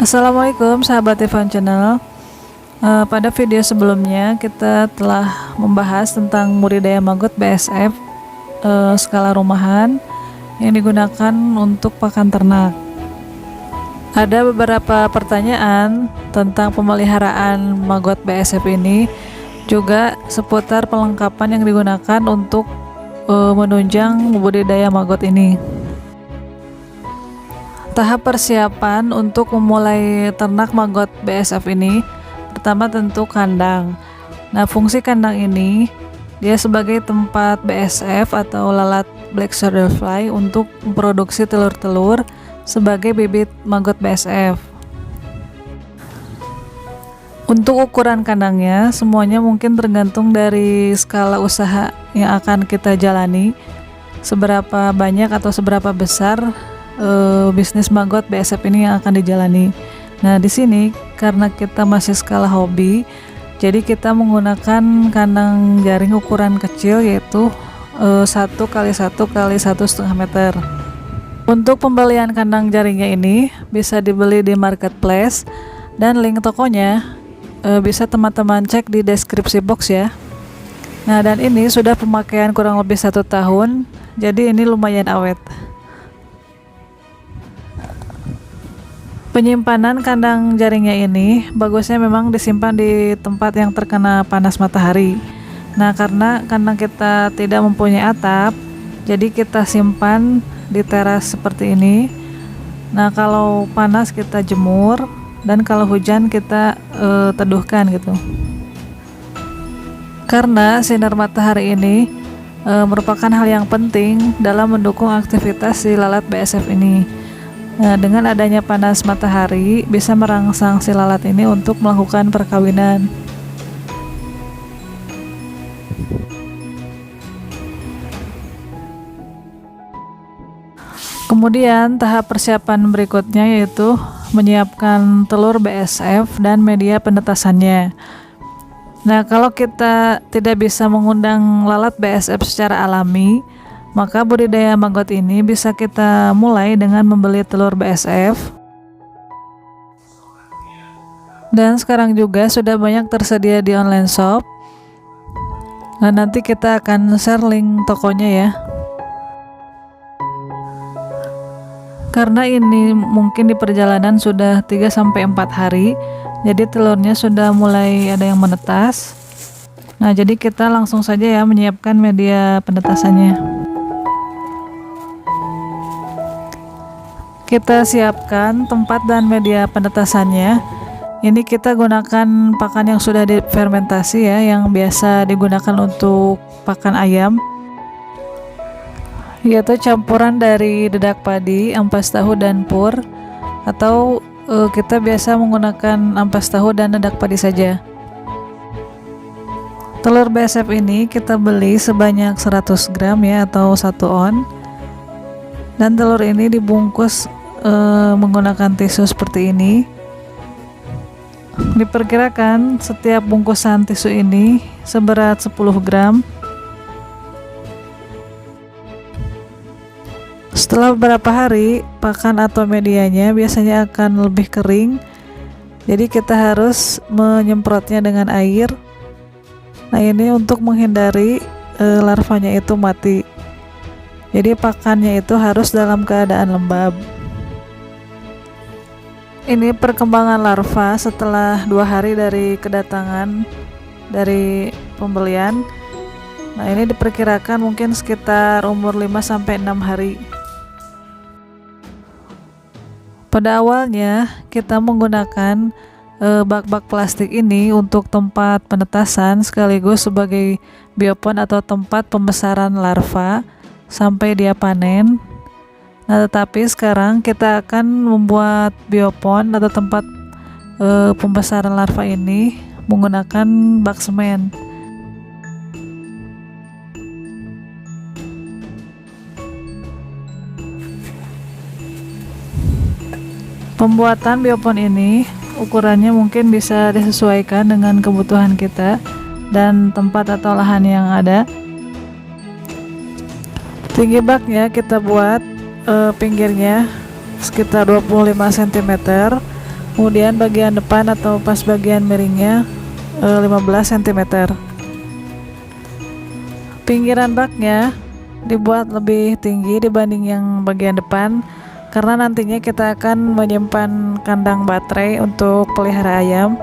Assalamualaikum sahabat Evan Channel. Pada video sebelumnya kita telah membahas tentang budidaya maggot BSF skala rumahan yang digunakan untuk pakan ternak. Ada beberapa pertanyaan tentang pemeliharaan maggot BSF ini, juga seputar perlengkapan yang digunakan untuk menunjang budidaya maggot ini. Tahap persiapan untuk memulai ternak maggot BSF ini, pertama tentu kandang. Nah, fungsi kandang ini dia sebagai tempat BSF atau lalat black soldier fly untuk memproduksi telur-telur sebagai bibit maggot BSF. Untuk ukuran kandangnya, semuanya mungkin tergantung dari skala usaha yang akan kita jalani, seberapa banyak atau seberapa besar bisnis maggot BSF ini yang akan dijalani. Nah, di sini karena kita masih skala hobi, jadi kita menggunakan kandang jaring ukuran kecil, yaitu 1 x 1 x 1,5 meter. Untuk pembelian kandang jaringnya ini bisa dibeli di marketplace, dan link tokonya bisa teman-teman cek di deskripsi box ya. Nah, dan ini sudah pemakaian kurang lebih 1 tahun, jadi ini lumayan awet. Penyimpanan kandang jaringnya ini bagusnya memang disimpan di tempat yang terkena panas matahari. Nah, karena kandang kita tidak mempunyai atap, jadi kita simpan di teras seperti ini. Nah, kalau panas kita jemur, dan kalau hujan kita teduhkan gitu. Karena sinar matahari ini merupakan hal yang penting dalam mendukung aktivitas si lalat BSF ini. Nah, dengan adanya panas matahari bisa merangsang si lalat ini untuk melakukan perkawinan. Kemudian tahap persiapan berikutnya yaitu menyiapkan telur BSF dan media penetasannya. Nah, kalau kita tidak bisa mengundang lalat BSF secara alami, maka budidaya maggot ini bisa kita mulai dengan membeli telur BSF. Dan sekarang juga sudah banyak tersedia di online shop. Nah, nanti kita akan share link tokonya ya. Karena ini mungkin di perjalanan sudah 3-4 hari, jadi telurnya sudah mulai ada yang menetas. Nah, jadi kita langsung saja ya menyiapkan media penetasannya. Kita siapkan tempat dan media penetasannya. Ini kita gunakan pakan yang sudah difermentasi ya, yang biasa digunakan untuk pakan ayam, yaitu campuran dari dedak padi, ampas tahu dan pur, atau kita biasa menggunakan ampas tahu dan dedak padi saja. Telur BSF ini kita beli sebanyak 100 gram ya, atau 1 on. Dan telur ini dibungkus menggunakan tisu seperti ini. Diperkirakan setiap bungkusan tisu ini seberat 10 gram. Setelah beberapa hari, pakan atau medianya biasanya akan lebih kering, jadi kita harus menyemprotnya dengan air. Nah, ini untuk menghindari larvanya itu mati. Jadi pakannya itu harus dalam keadaan lembab. Ini perkembangan larva setelah 2 hari dari kedatangan dari pembelian. Nah, ini diperkirakan mungkin sekitar umur 5-6 hari. Pada awalnya kita menggunakan bak-bak plastik ini untuk tempat penetasan sekaligus sebagai biopon atau tempat pembesaran larva sampai dia panen. Nah, tetapi sekarang kita akan membuat biopon atau tempat pembesaran larva ini menggunakan bak semen. Pembuatan biopon ini ukurannya mungkin bisa disesuaikan dengan kebutuhan kita dan tempat atau lahan yang ada. Tinggi baknya kita buat pinggirnya sekitar 25 cm, Kemudian bagian depan atau pas bagian miringnya 15 cm. Pinggiran baknya dibuat lebih tinggi dibanding yang bagian depan karena nantinya kita akan menyimpan kandang baterai untuk pelihara ayam.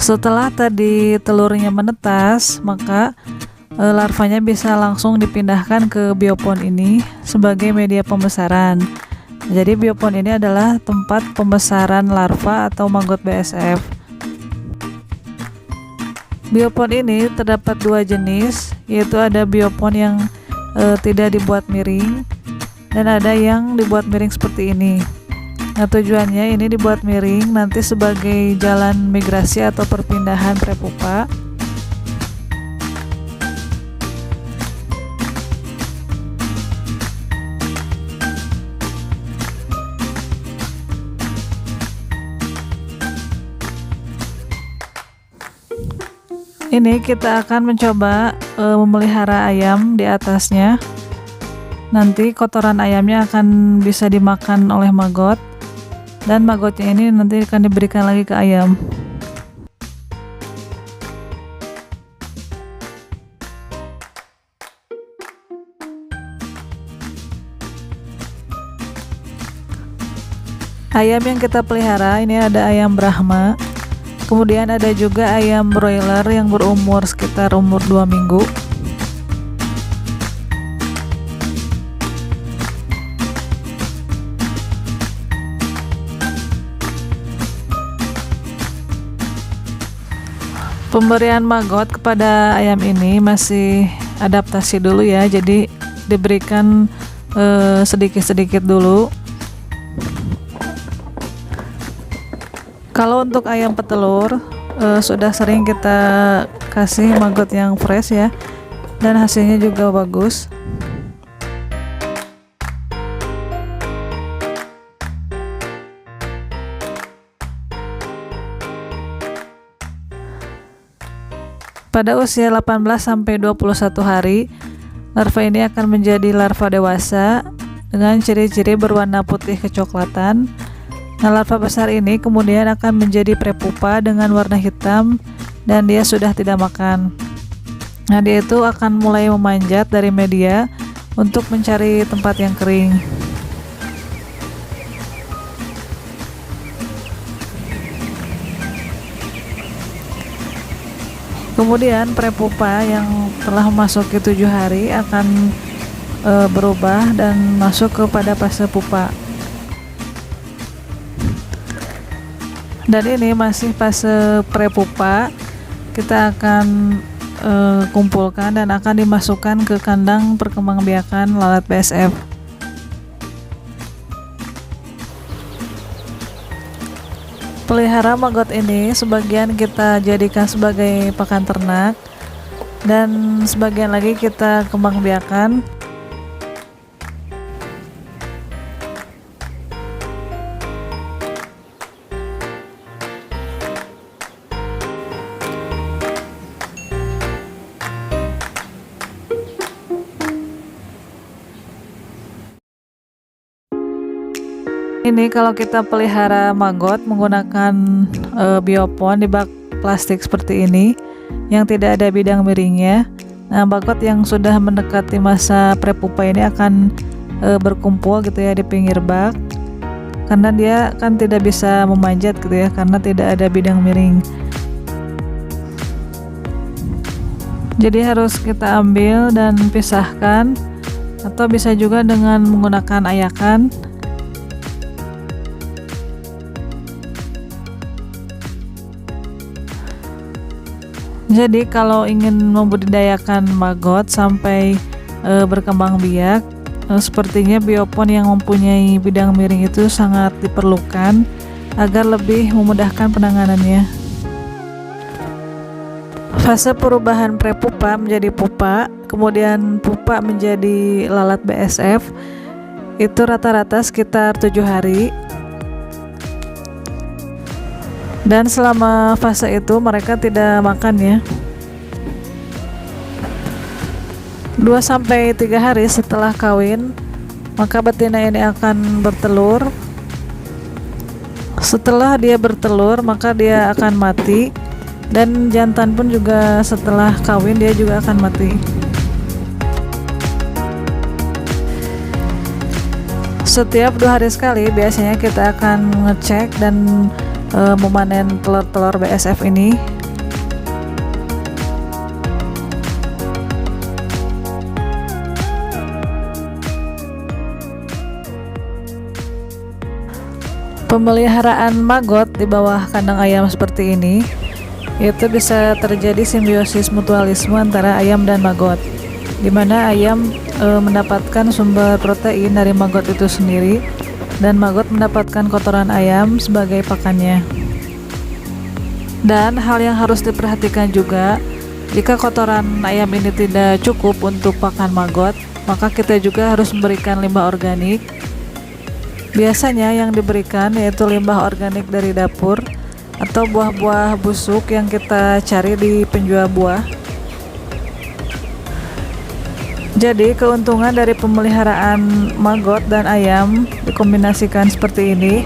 Setelah tadi telurnya menetas, maka larvanya bisa langsung dipindahkan ke biopon ini sebagai media pembesaran. Jadi biopon ini adalah tempat pembesaran larva atau maggot BSF. Biopon ini terdapat dua jenis, yaitu ada biopon yang tidak dibuat miring dan ada yang dibuat miring seperti ini. Nah, tujuannya ini dibuat miring nanti sebagai jalan migrasi atau perpindahan prepupa. Ini kita akan mencoba memelihara ayam di atasnya. Nanti kotoran ayamnya akan bisa dimakan oleh maggot. Dan maggotnya ini nanti akan diberikan lagi ke ayam. Ayam yang kita pelihara ini ada ayam Brahma, kemudian ada juga ayam broiler yang berumur sekitar umur 2 minggu. Pemberian maggot kepada ayam ini masih adaptasi dulu ya, jadi diberikan sedikit-sedikit dulu. Kalau untuk ayam petelur sudah sering kita kasih maggot yang fresh ya, dan hasilnya juga bagus. Pada usia 18-21 hari, larva ini akan menjadi larva dewasa dengan ciri-ciri berwarna putih kecoklatan. Nah, larva besar ini kemudian akan menjadi prepupa dengan warna hitam dan dia sudah tidak makan. Nah, dia itu akan mulai memanjat dari media untuk mencari tempat yang kering. Kemudian prepupa yang telah memasuki 7 hari akan berubah dan masuk kepada fase pupa. Dan ini masih fase prepupa. Kita akan kumpulkan dan akan dimasukkan ke kandang perkembangbiakan lalat BSF. Pelihara maggot ini sebagian kita jadikan sebagai pakan ternak dan sebagian lagi kita kembangbiakan. Ini kalau kita pelihara maggot menggunakan biopon di bak plastik seperti ini yang tidak ada bidang miringnya. Nah, maggot yang sudah mendekati masa prepupa ini akan berkumpul gitu ya di pinggir bak, karena dia kan tidak bisa memanjat gitu ya karena tidak ada bidang miring. Jadi harus kita ambil dan pisahkan, atau bisa juga dengan menggunakan ayakan. Jadi kalau ingin membudidayakan maggot sampai berkembang biak. Sepertinya biopon yang mempunyai bidang miring itu sangat diperlukan agar lebih memudahkan penanganannya. Fase perubahan prepupa menjadi pupa, kemudian pupa menjadi lalat BSF, itu rata-rata sekitar 7 hari. Dan selama fase itu mereka tidak makan ya. 2-3 hari setelah kawin, maka betina ini akan bertelur. Setelah dia bertelur, maka dia akan mati, dan jantan pun juga setelah kawin dia juga akan mati. Setiap 2 hari sekali biasanya kita akan ngecek dan memanen telur-telur BSF ini. Pemeliharaan maggot di bawah kandang ayam seperti ini itu bisa terjadi simbiosis mutualisme antara ayam dan maggot, di mana ayam mendapatkan sumber protein dari maggot itu sendiri dan maggot mendapatkan kotoran ayam sebagai pakannya. Dan hal yang harus diperhatikan juga, jika kotoran ayam ini tidak cukup untuk pakan maggot, maka kita juga harus memberikan limbah organik. Biasanya yang diberikan yaitu limbah organik dari dapur atau buah-buah busuk yang kita cari di penjual buah. Jadi keuntungan dari pemeliharaan maggot dan ayam dikombinasikan seperti ini.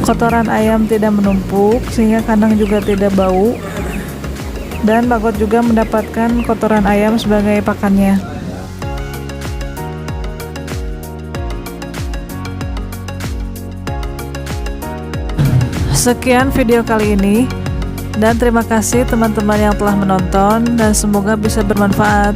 Kotoran ayam tidak menumpuk sehingga kandang juga tidak bau, dan maggot juga mendapatkan kotoran ayam sebagai pakannya. Sekian video kali ini, dan terima kasih teman-teman yang telah menonton, dan semoga bisa bermanfaat.